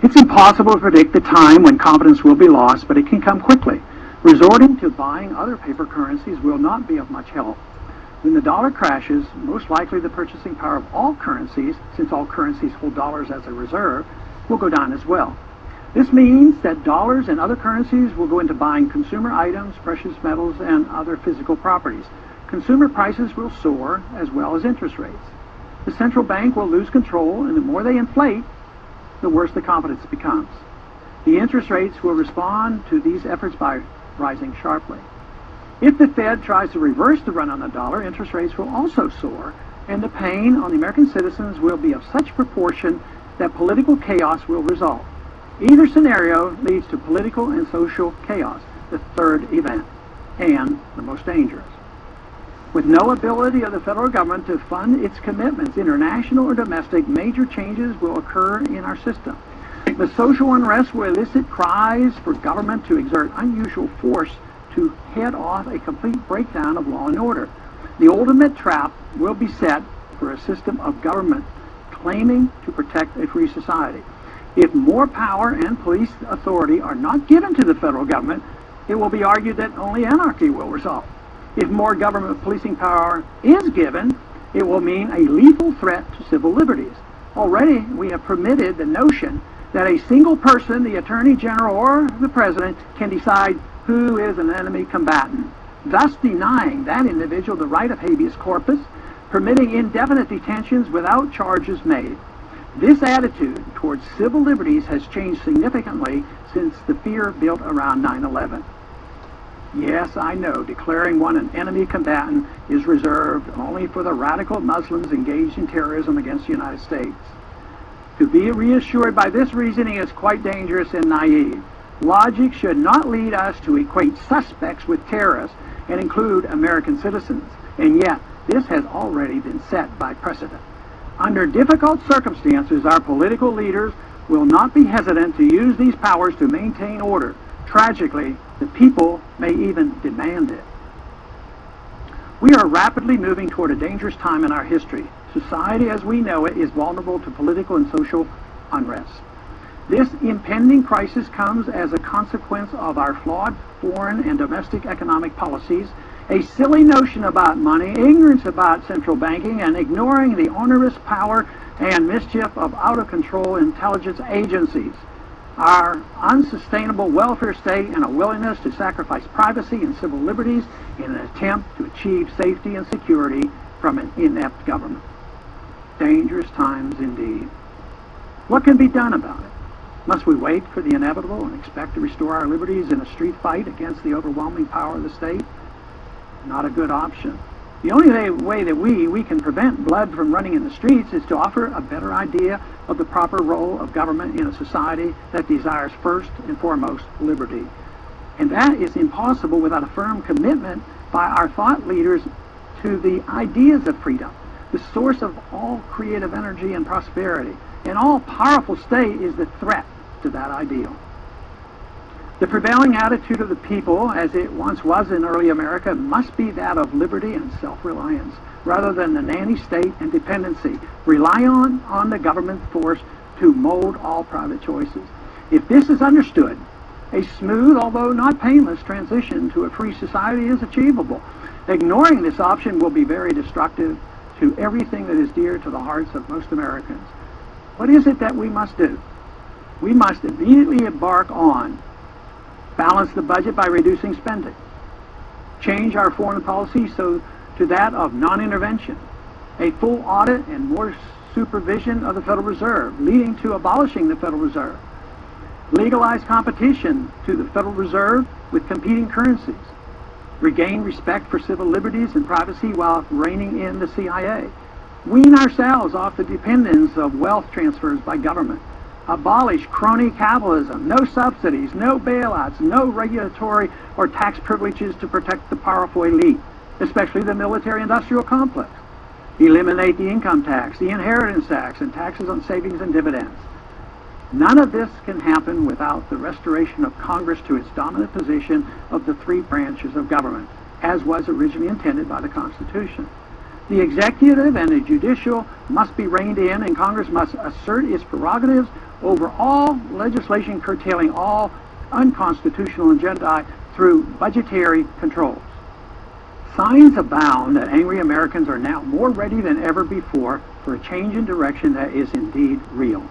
It's impossible to predict the time when confidence will be lost, but it can come quickly. Resorting to buying other paper currencies will not be of much help. When the dollar crashes, most likely the purchasing power of all currencies, since all currencies hold dollars as a reserve, will go down as well. This means that dollars and other currencies will go into buying consumer items, precious metals, and other physical properties. Consumer prices will soar, as well as interest rates. The central bank will lose control, and the more they inflate, the worse the confidence becomes. The interest rates will respond to these efforts by rising sharply. If the Fed tries to reverse the run on the dollar, interest rates will also soar, and the pain on the American citizens will be of such proportion that political chaos will result. Either scenario leads to political and social chaos, the third event, and the most dangerous. With no ability of the federal government to fund its commitments, international or domestic, major changes will occur in our system. The social unrest will elicit cries for government to exert unusual force to head off a complete breakdown of law and order. The ultimate trap will be set for a system of government claiming to protect a free society. If more power and police authority are not given to the federal government, it will be argued that only anarchy will result. If more government policing power is given, it will mean a lethal threat to civil liberties. Already, we have permitted the notion that a single person, the Attorney General or the President, can decide who is an enemy combatant, thus denying that individual the right of habeas corpus, permitting indefinite detentions without charges made. This attitude towards civil liberties has changed significantly since the fear built around 9/11. Yes, I know, declaring one an enemy combatant is reserved only for the radical Muslims engaged in terrorism against the United States. To be reassured by this reasoning is quite dangerous and naive. Logic should not lead us to equate suspects with terrorists and include American citizens, and yet this has already been set by precedent. Under difficult circumstances, our political leaders will not be hesitant to use these powers to maintain order. Tragically, the people may even demand it. We are rapidly moving toward a dangerous time in our history. Society as we know it is vulnerable to political and social unrest. This impending crisis comes as a consequence of our flawed foreign and domestic economic policies, a silly notion about money, ignorance about central banking, and ignoring the onerous power and mischief of out-of-control intelligence agencies. Our unsustainable welfare state and a willingness to sacrifice privacy and civil liberties in an attempt to achieve safety and security from an inept government. Dangerous times indeed. What can be done about it? Must we wait for the inevitable and expect to restore our liberties in a street fight against the overwhelming power of the state? Not a good option. The only way that we can prevent blood from running in the streets is to offer a better idea of the proper role of government in a society that desires first and foremost liberty. And that is impossible without a firm commitment by our thought leaders to the ideas of freedom, the source of all creative energy and prosperity. An all-powerful state is the threat to that ideal. The prevailing attitude of the people, as it once was in early America, must be that of liberty and self-reliance, rather than the nanny state and dependency. Rely on the government force to mold all private choices. If this is understood, a smooth, although not painless, transition to a free society is achievable. Ignoring this option will be very destructive to everything that is dear to the hearts of most Americans. What is it that we must do? We must immediately embark on balance the budget by reducing spending, change our foreign policy to that of non-intervention, a full audit and more supervision of the Federal Reserve, leading to abolishing the Federal Reserve, legalize competition to the Federal Reserve with competing currencies, regain respect for civil liberties and privacy while reining in the CIA, wean ourselves off the dependence of wealth transfers by government, abolish crony capitalism, no subsidies, no bailouts, no regulatory or tax privileges to protect the powerful elite, especially the military-industrial complex, eliminate the income tax, the inheritance tax, and taxes on savings and dividends. None of this can happen without the restoration of Congress to its dominant position of the three branches of government, as was originally intended by the Constitution. The executive and the judicial must be reined in, and Congress must assert its prerogatives over all legislation curtailing all unconstitutional agenda through budgetary controls. Signs abound that angry Americans are now more ready than ever before for a change in direction that is indeed real.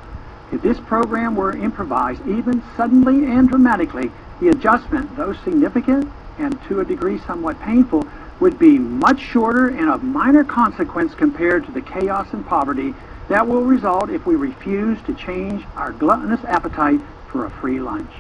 If this program were improvised, even suddenly and dramatically, the adjustment, though significant and to a degree somewhat painful, would be much shorter and of minor consequence compared to the chaos and poverty that will result if we refuse to change our gluttonous appetite for a free lunch.